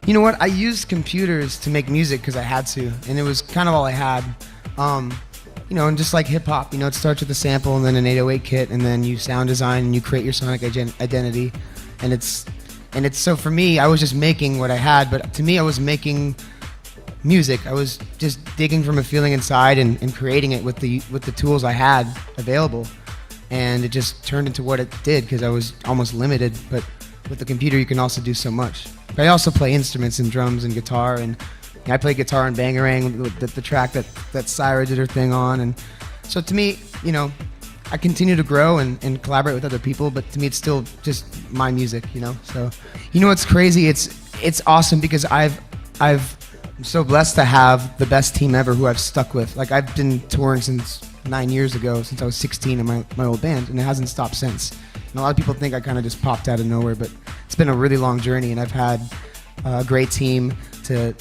You know what? I used computers to make music because I had to, and it was kind of all I had. And just like hip hop, it starts with a sample and then an 808 kit, and then you sound design and you create your sonic identity, and it's so for me, I was just making what I had, but to me, I was making music. I was just digging from a feeling inside and creating it with the tools I had available, and it just turned into what it did because I was almost limited. But with the computer, you can also do so much. But I also play instruments and drums and guitar, and I play guitar on Bangarang, the track that Sirah did her thing on. And so to me, I continue to grow and collaborate with other people, but to me it's still just my music, So, what's crazy? It's awesome because I'm so blessed to have the best team ever who I've stuck with. Like, I've been touring since 9 years ago, since I was 16 in my old band, and it hasn't stopped since. And a lot of people think I kind of just popped out of nowhere, but it's been a really long journey, and I've had a great team to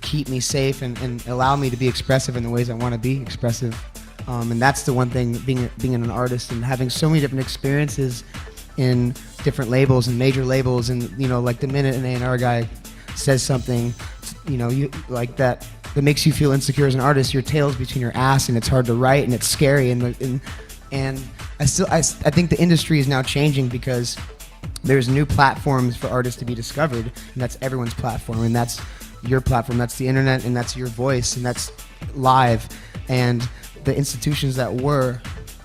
keep me safe and allow me to be expressive in the ways I want to be expressive. And that's the one thing, being an artist and having so many different experiences in different labels and major labels, and like the minute an A&R guy says something, you like that makes you feel insecure as an artist, your tail's between your ass and it's hard to write and it's scary, and I think the industry is now changing because there's new platforms for artists to be discovered, and that's everyone's platform, and that's your platform, that's the internet, and that's your voice, and that's live. And the institutions that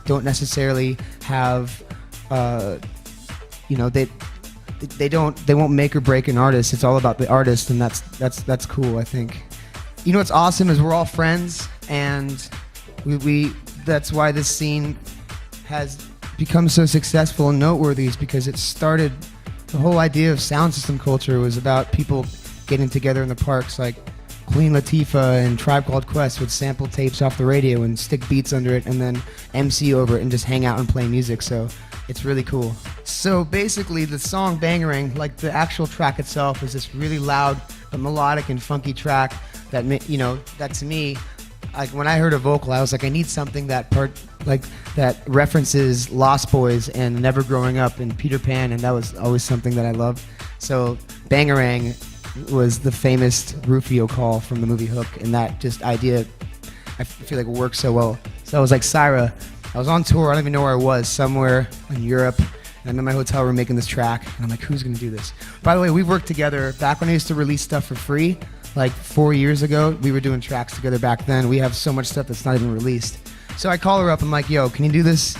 don't necessarily have, they won't make or break an artist. It's all about the artist, and that's cool, I think. What's awesome is we're all friends, and we that's why this scene has become so successful and noteworthy, is because it started, the whole idea of sound system culture was about people getting together in the parks, like Queen Latifah and Tribe Called Quest would sample tapes off the radio and stick beats under it and then MC over it and just hang out and play music. So it's really cool. So basically the song Bangarang, like the actual track itself, is this really loud but melodic and funky track that, that to me, like when I heard a vocal, I was like, I need something that references Lost Boys and Never Growing Up and Peter Pan, and that was always something that I loved. So Bangarang was the famous Rufio call from the movie Hook, and that just idea, I feel like, works so well. So I was like, Sirah, I was on tour, I don't even know where I was, somewhere in Europe, and I'm in my hotel room making this track, and I'm like, who's gonna do this? By the way, we worked together back when I used to release stuff for free, like 4 years ago. We were doing tracks together back then. We have so much stuff that's not even released. So I call her up, I'm like, yo, can you do this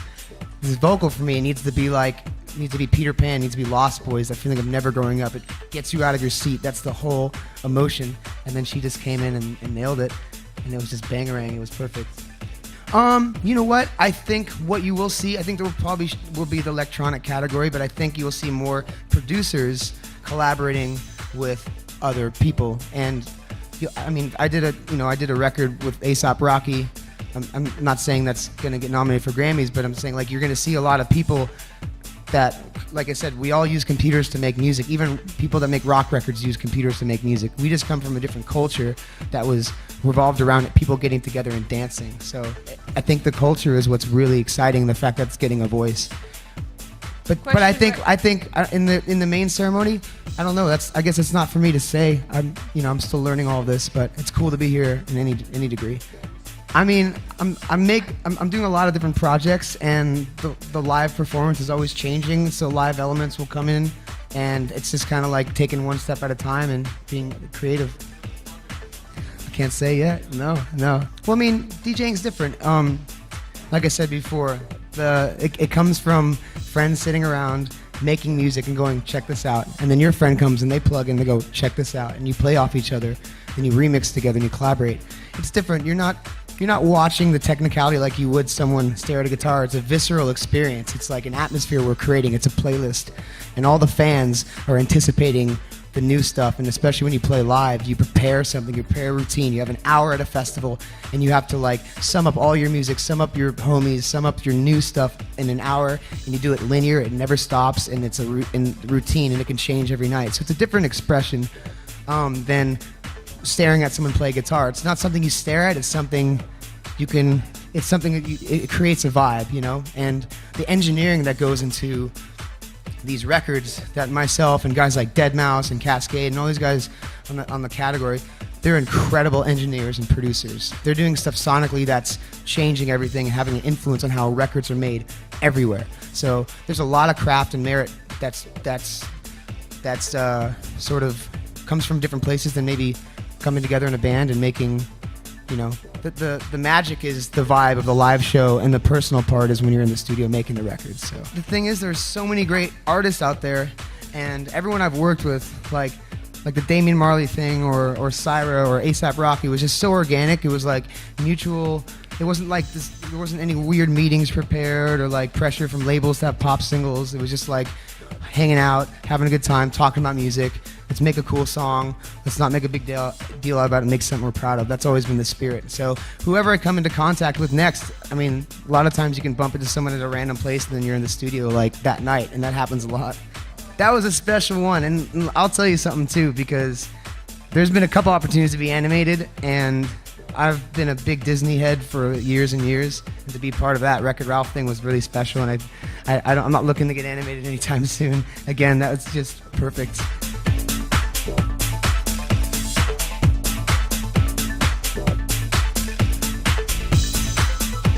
vocal for me? It needs to be Peter Pan, needs to be Lost Boys, that feeling of never growing up. It gets you out of your seat. That's the whole emotion. And then she just came in and nailed it, and it was just Bangarang. It was perfect. You know what? I think what you will see, I think there will be the electronic category, but I think you will see more producers collaborating with other people. And I did a record with A$AP Rocky. I'm not saying that's gonna get nominated for Grammys, but I'm saying, like, you're gonna see a lot of people that, like I said, we all use computers to make music. Even people that make rock records use computers to make music. We just come from a different culture that was revolved around people getting together and dancing. So I think the culture is what's really exciting, the fact that it's getting a voice. But I think in the main ceremony, I don't know. I guess it's not for me to say. I'm still learning all of this, but it's cool to be here in any degree. I'm doing a lot of different projects, and the live performance is always changing. So live elements will come in, and it's just kind of like taking one step at a time and being creative. I can't say yet. No. Well, DJing's different. Like I said before, it comes from friends sitting around making music and going, check this out, and then your friend comes and they plug in, they go, check this out, and you play off each other, and you remix together and you collaborate. It's different. You're not watching the technicality like you would someone stare at a guitar. It's a visceral experience. It's like an atmosphere we're creating. It's a playlist, and all the fans are anticipating the new stuff. And especially when you play live, you prepare something, you prepare a routine. You have an hour at a festival, and you have to like sum up all your music, sum up your homies, sum up your new stuff in an hour, and you do it linear. It never stops, and it's a routine, and it can change every night. So it's a different expression than staring at someone play guitar. It's not something you stare at. It's something you can. It's something that it creates a vibe, and the engineering that goes into these records that myself and guys like Deadmau5 and Cascade and all these guys on the category, they're incredible engineers and producers. They're doing stuff sonically that's changing everything and having an influence on how records are made everywhere. So there's a lot of craft and merit that's sort of comes from different places than maybe coming together in a band and making, you know, the magic is the vibe of the live show, and the personal part is when you're in the studio making the records. So the thing is, there's so many great artists out there, and everyone I've worked with, like the Damian Marley thing or Sirah or A$AP Rocky, was just so organic. It was like mutual. It wasn't like this. There wasn't any weird meetings prepared or like pressure from labels to have pop singles. It was just like hanging out, having a good time, talking about music. Let's make a cool song. Let's not make a big deal about it. Make something we're proud of. That's always been the spirit. So whoever I come into contact with next, I mean, a lot of times you can bump into someone at a random place and then you're in the studio like that night, and that happens a lot. That was a special one, and I'll tell you something too, because there's been a couple opportunities to be animated, and I've been a big Disney head for years and years, and to be part of that Wreck-It Ralph thing was really special, and I'm not looking to get animated anytime soon. Again, that was just perfect.